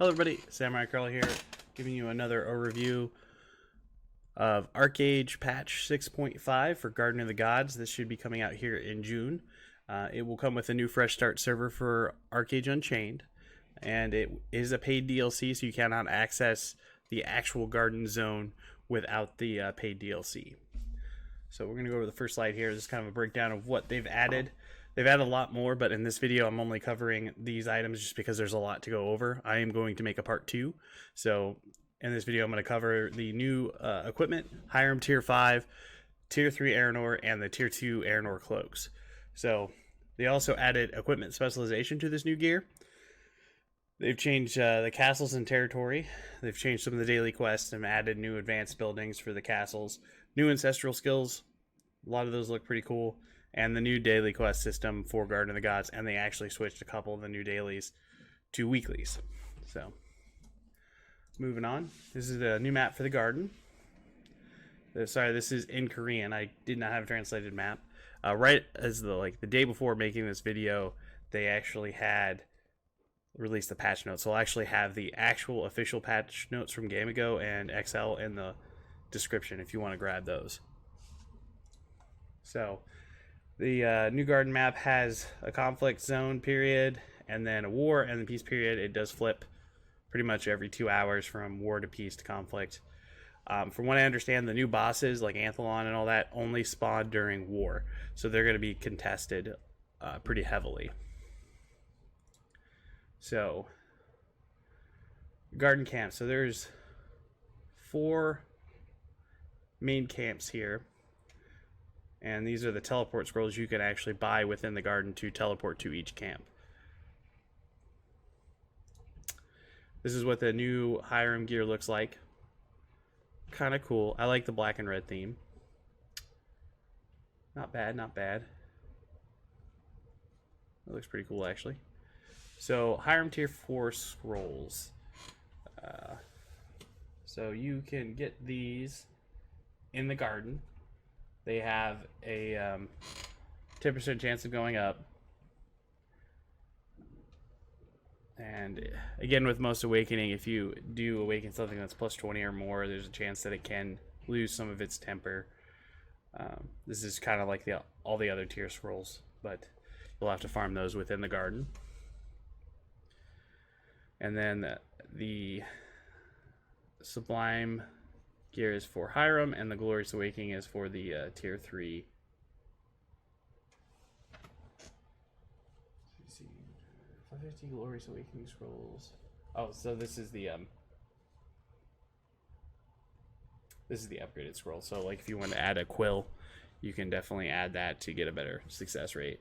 Hello everybody, Samurai Curl here, giving you another overview of ArcheAge patch 6.5 for Garden of the Gods. This should be coming out here in June. It will come with a new fresh start server for ArcheAge Unchained, and it is a paid DLC, so you cannot access the actual garden zone without the paid DLC. So we're going to go over the first slide here. This is kind of a breakdown of what they've added. They've added a lot more, but in this video I'm only covering these items just because there's a lot to go over. I am going to make a part 2. So in this video I'm going to cover the new equipment, Hiram Tier 5, Tier 3 ERENOR, and the Tier 2 ERENOR cloaks. So they also added equipment specialization to this new gear. They've changed the castles and territory. They've changed some of the daily quests and added new advanced buildings for the castles. New ancestral skills. A lot of those look pretty cool. And the new daily quest system for Garden of the Gods, and they actually switched a couple of the new dailies to weeklies. So, moving on. This is the new map for the garden. Sorry, this is in Korean. I did not have a translated map. Right as the day before making this video, they actually had released the patch notes. So I'll actually have the actual official patch notes from Gamigo and XL in the description if you want to grab those. So, the new garden map has a conflict zone period, and then a war, and the peace period. It does flip pretty much every 2 hours from war to peace to conflict. From what I understand, the new bosses like ANTHALON and all that only spawn during war, so they're going to be contested pretty heavily. So, garden camp. So there's 4 main camps here. And these are the teleport scrolls you can actually buy within the garden to teleport to each camp. This is what the new Hiram gear looks like. Kind of cool. I like the black and red theme. Not bad, not bad. That looks pretty cool, actually. So, Hiram Tier 4 scrolls. So you can get these in the garden. They have a 10% chance of going up. And again, with most awakening, if you do awaken something that's plus 20 or more, there's a chance that it can lose some of its temper. This is kind of like all the other tier scrolls, but you'll have to farm those within the garden. And then the Sublime gear is for Hiram, and the Glorious Awakening is for the Tier 3. Let's see. 550 Glorious Awakening scrolls. Oh, so this is the upgraded scroll. So like if you want to add a quill, you can definitely add that to get a better success rate.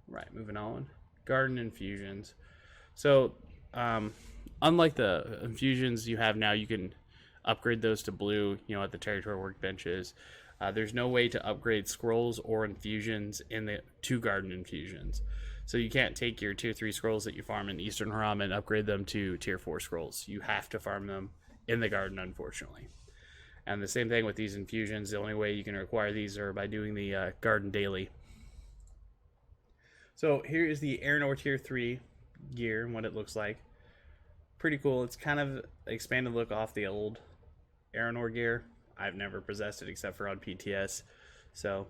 Right, moving on. Garden infusions. So unlike the infusions you have now, you can upgrade those to blue, at the territory workbenches. There's no way to upgrade scrolls or infusions in the 2 garden infusions. So you can't take your tier 3 scrolls that you farm in Eastern Haram and upgrade them to tier 4 scrolls. You have to farm them in the garden, unfortunately. And the same thing with these infusions. The only way you can acquire these are by doing the garden daily. So here is the ERENOR tier 3 gear and what it looks like. Pretty cool. It's kind of expanded look off the old ERENOR gear. I've never possessed it except for on PTS, so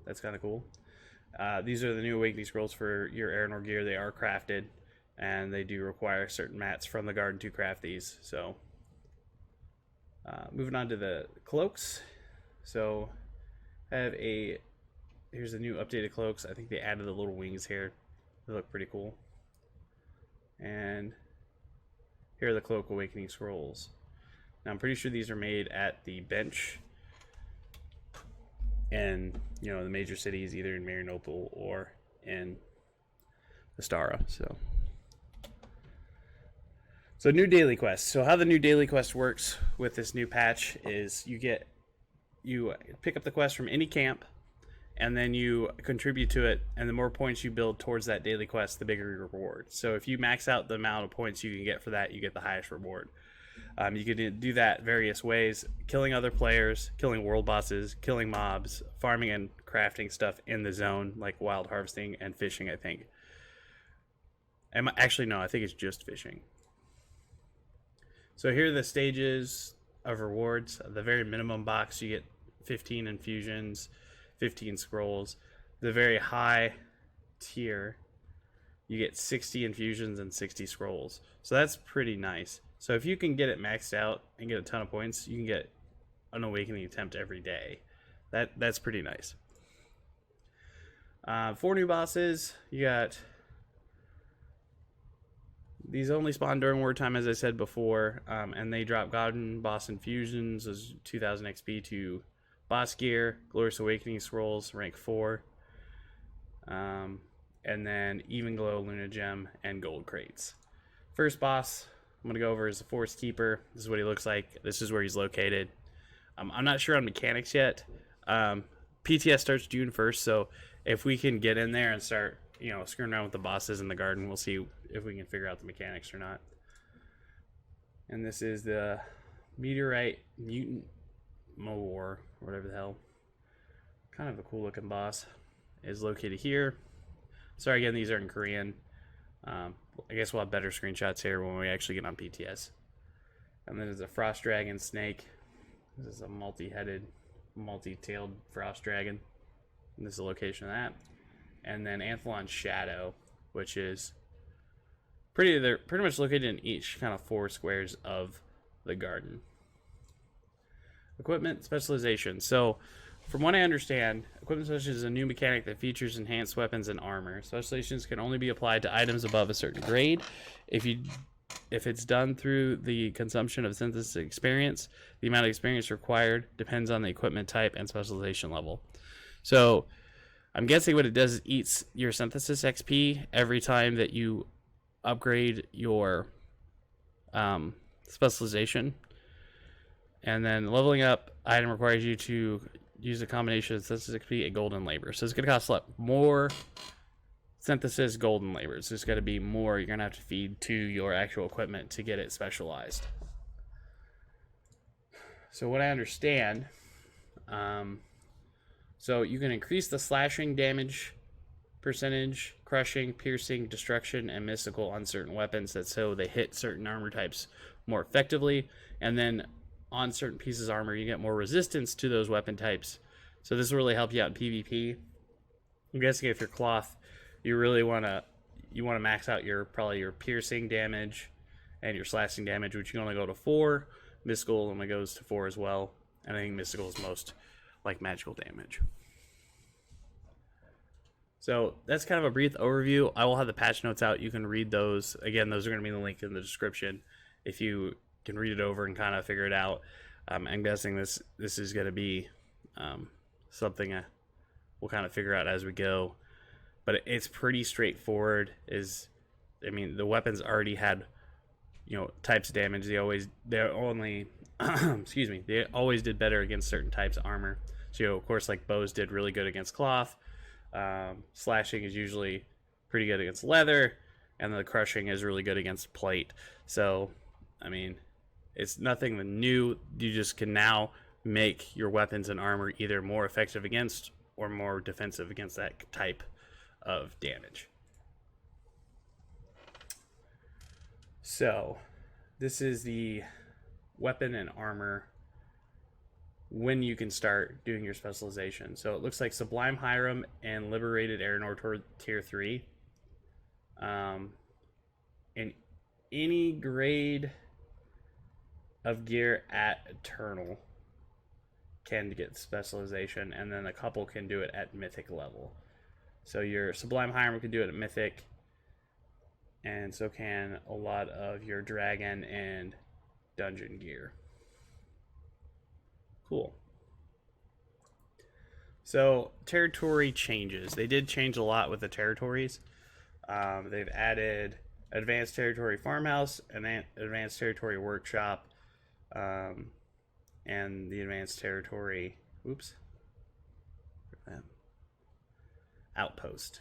that's kind of cool. These are the new awakening scrolls for your ERENOR gear. They are crafted, and they do require certain mats from the garden to craft these. So moving on to the cloaks. So here's the new updated cloaks. I think they added the little wings here. They look pretty cool. And here are the Cloak Awakening scrolls. Now I'm pretty sure these are made at the bench in the major cities, either in Marianople or in Astara. So new daily quest. So how the new daily quest works with this new patch is you pick up the quest from any camp, and then you contribute to it, and the more points you build towards that daily quest, the bigger your reward. So if you max out the amount of points you can get for that, you get the highest reward. You can do that various ways: killing other players, killing world bosses, killing mobs, farming and crafting stuff in the zone, like wild harvesting and fishing, I think. Actually, no, I think it's just fishing. So here are the stages of rewards. The very minimum box, you get 15 infusions, 15 scrolls. The very high tier, you get 60 infusions and 60 scrolls. So that's pretty nice. So if you can get it maxed out and get a ton of points, you can get an awakening attempt every day. That's pretty nice. 4 new bosses. You got... These only spawn during wartime, as I said before, and they drop Godden Boss Infusions as 2,000 XP to Boss Gear, Glorious Awakening Scrolls, rank 4, and then Even Glow Luna Gem and Gold Crates. First boss I'm going to go over is the Forest Keeper. This is what he looks like. This is where he's located. I'm not sure on mechanics yet. PTS starts June 1st, so if we can get in there and start, you know, screwing around with the bosses in the garden, we'll see if we can figure out the mechanics or not. And this is the Meteorite Mutant MGORA, whatever the hell. Kind of a cool looking boss. Is located here. Sorry again, these are in Korean. I guess we'll have better screenshots here when we actually get on PTS. And then there's a Frost Dragon Snake. This is a multi-headed, multi-tailed Frost Dragon. And this is the location of that. And then ANTHALON'S Shadow, which is they're pretty much located in each kind of 4 squares of the garden. Equipment specialization. So, from what I understand, equipment specialization is a new mechanic that features enhanced weapons and armor. Specializations can only be applied to items above a certain grade. If it's done through the consumption of synthesis experience, the amount of experience required depends on the equipment type and specialization level. So, I'm guessing what it does is eats your synthesis XP every time that you upgrade your specialization. And then leveling up item requires you to use a combination of synthesis XP and golden labor. So it's going to cost a lot more synthesis, golden labor. So it's going to be more you're going to have to feed to your actual equipment to get it specialized. So what I understand, so you can increase the slashing damage percentage, crushing, piercing, destruction, and mystical on certain weapons so they hit certain armor types more effectively. And then on certain pieces of armor, you get more resistance to those weapon types. So this will really help you out in PvP. I'm guessing if you're cloth, you really want to max out probably your piercing damage and your slashing damage, which you can only go to 4. Mystical only goes to 4 as well. And I think mystical is most like magical damage. So that's kind of a brief overview. I will have the patch notes out. You can read those. Again, those are going to be in the link in the description if you can read it over and kind of figure it out. I'm guessing this is going to be something we'll kind of figure out as we go. But it's pretty straightforward. The weapons already had, types of damage. They only excuse me, they always did better against certain types of armor. So, of course, like bows did really good against cloth. Slashing is usually pretty good against leather, and the crushing is really good against plate. So, it's nothing new. You just can now make your weapons and armor either more effective against or more defensive against that type of damage. So, this is the weapon and armor when you can start doing your specialization. So it looks like Sublime Hiram and Liberated ERENOR Tier 3. In any grade of gear at Eternal can get specialization, and then a couple can do it at Mythic level. So your Sublime Hiram can do it at Mythic, and so can a lot of your Dragon and Dungeon gear. Cool. So, territory changes. They did change a lot with the territories. They've added Advanced Territory Farmhouse, and Advanced Territory Workshop, and the Advanced Territory... Outpost.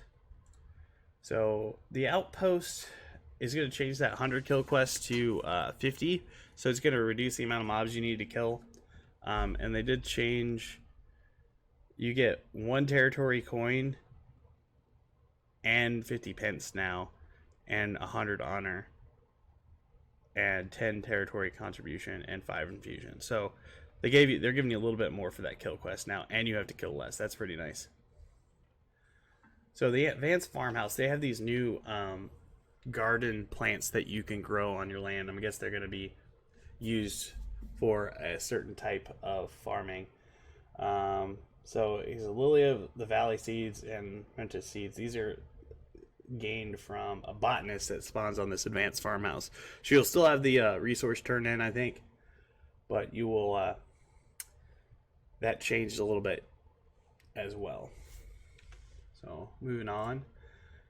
So, the Outpost is going to change that 100 kill quest to 50. So, it's going to reduce the amount of mobs you need to kill. And they did change, you get 1 territory coin and 50 pence now, and 100 honor and 10 territory contribution and 5 infusion. So they're giving you a little bit more for that kill quest now, and you have to kill less. That's pretty nice. So the advanced farmhouse, they have these new garden plants that you can grow on your land. I guess they're going to be used for a certain type of farming. So he's a lily of the valley seeds and Mentis seeds. These are gained from a botanist that spawns on this advanced farmhouse. She'll still have the resource turned in, I think, but you will that changed a little bit as well. So moving on,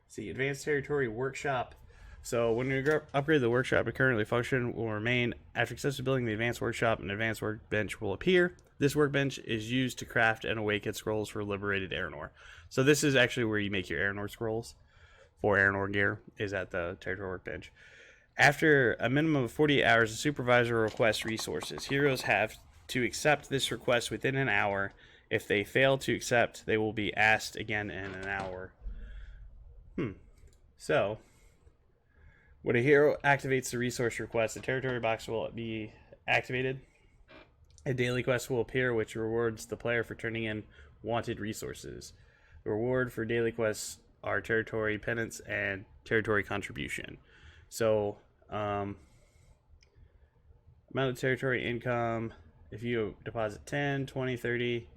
see advanced territory workshop. So when you upgrade the workshop, it currently function will remain. After successfully building the advanced workshop, an advanced workbench will appear. This workbench is used to craft and awaken scrolls for liberated ERENOR. So this is actually where you make your ERENOR scrolls for ERENOR gear, is at the territory workbench. After a minimum of 48 hours, the supervisor requests resources. Heroes have to accept this request within an hour. If they fail to accept, they will be asked again in an hour. So when a hero activates the resource request, the territory box will be activated. A daily quest will appear, which rewards the player for turning in wanted resources. The reward for daily quests are territory penance and territory contribution. So, amount of territory income, if you deposit 10, 20, 30,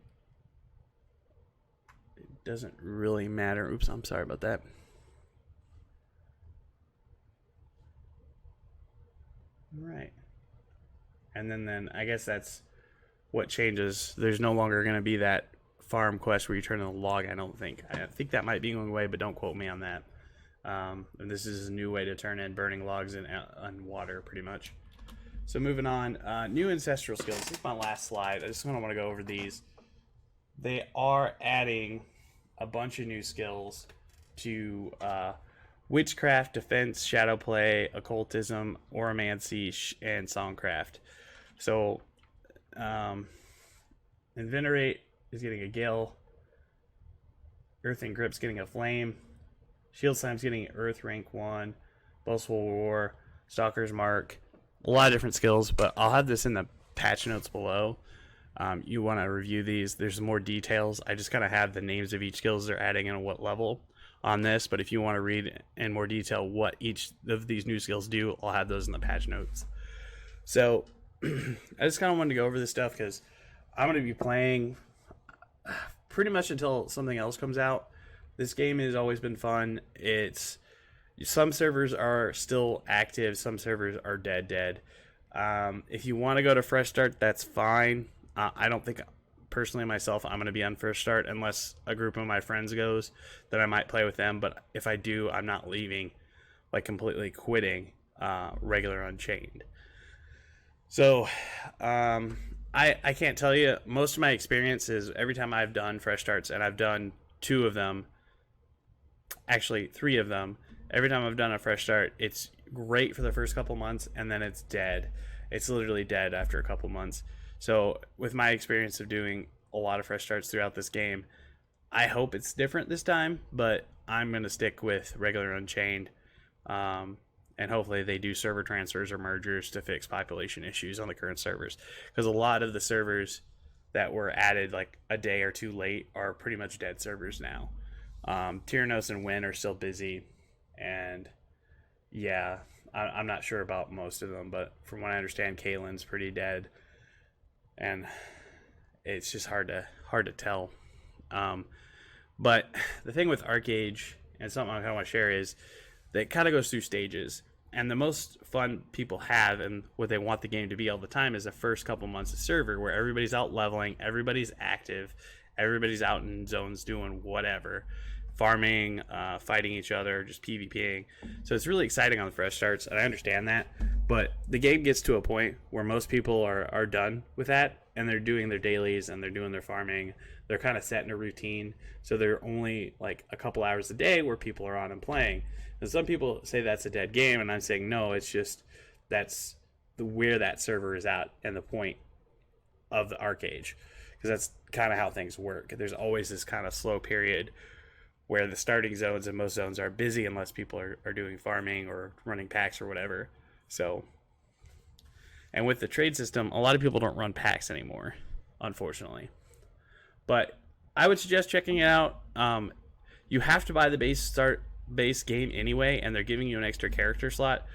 it doesn't really matter. Oops, I'm sorry about that. Right. And then I guess that's what changes. There's no longer going to be that farm quest where you turn in a log, I don't think. I think that might be going away, but don't quote me on that. And this is a new way to turn in burning logs in water, pretty much. So moving on, new ancestral skills. This is my last slide. I just want to go over these. They are adding a bunch of new skills to witchcraft, defense, shadow play, occultism, oromancy, and songcraft. So, Invenerate is getting a gale. Earthing Grip's getting a flame. Shield Slime's getting Earth rank 1. Boastful Roar, Stalker's Mark. A lot of different skills, but I'll have this in the patch notes below. You want to review these. There's more details. I just kind of have the names of each skills they're adding and what level on this, but if you want to read in more detail what each of these new skills do, I'll have those in the patch notes. So I just kind of wanted to go over this stuff because I'm going to be playing pretty much until something else comes out. This game has always been fun. Some servers are still active, some servers are dead. If you want to go to fresh start, that's fine. I don't think personally myself I'm going to be on first start unless a group of my friends goes, then I might play with them. But if I do, I'm not leaving, like completely quitting regular Unchained. So I can't tell you. Most of my experience is every time I've done fresh starts, and I've done 2 of them, actually 3 of them. Every time I've done a fresh start, it's great for the first couple months, and then it's dead. It's literally dead after a couple months. So with my experience of doing a lot of fresh starts throughout this game, I hope it's different this time, but I'm going to stick with regular Unchained. And hopefully they do server transfers or mergers to fix population issues on the current servers. Because a lot of the servers that were added like a day or 2 late are pretty much dead servers now. Tyrannos and Win are still busy. And yeah, I'm not sure about most of them, but from what I understand, Kalen's pretty dead. And it's just hard to tell. But the thing with ArcheAge, and something I kind of want to share, is that it kind of goes through stages. And the most fun people have and what they want the game to be all the time is the first couple months of server where everybody's out leveling, everybody's active, everybody's out in zones doing whatever, farming, fighting each other, just PvPing. So it's really exciting on the fresh starts, and I understand that. But the game gets to a point where most people are done with that, and they're doing their dailies and they're doing their farming. They're kind of set in a routine, so they're only like a couple hours a day where people are on and playing. And some people say that's a dead game, and I'm saying no, it's just that's where that server is at and the point of the ArcheAge, because that's kind of how things work. There's always this kind of slow period where the starting zones and most zones are busy unless people are doing farming or running packs or whatever. So, and with the trade system, a lot of people don't run packs anymore, unfortunately. But I would suggest checking it out. You have to buy the base game anyway, and they're giving you an extra character slot.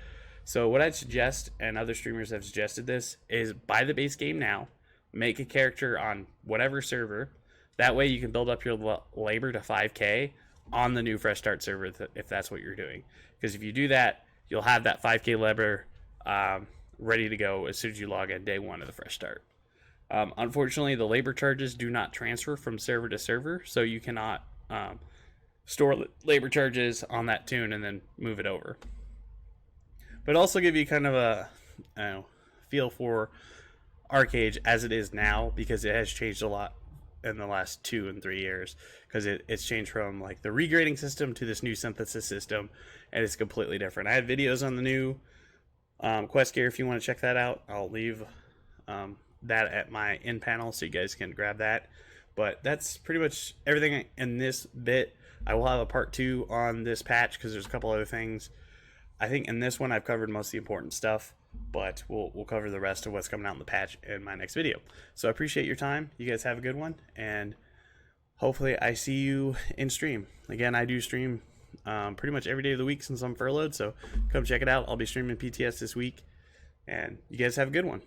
So what I'd suggest, and other streamers have suggested this, is buy the base game now, make a character on whatever server. That way you can build up your labor to 5K on the new Fresh Start server if that's what you're doing. Because if you do that, you'll have that 5K labor ready to go as soon as you log in day one of the Fresh Start. Unfortunately, the labor charges do not transfer from server to server, so you cannot store labor charges on that tune and then move it over. But also give you kind of a feel for ArcheAge as it is now, because it has changed a lot in the last 2 and 3 years, because it's changed from like the regrading system to this new synthesis system, and it's completely different. I have videos on the new quest gear if you want to check that out. I'll leave that at my end panel so you guys can grab that. But that's pretty much everything in this bit. I will have a part 2 on this patch because there's a couple other things. I think in this one I've covered most of the important stuff, but we'll cover the rest of what's coming out in the patch in my next video. So I appreciate your time. You guys have a good one, and hopefully I see you in stream. Again, I do stream pretty much every day of the week since I'm furloughed, so come check it out. I'll be streaming PTS this week, and you guys have a good one.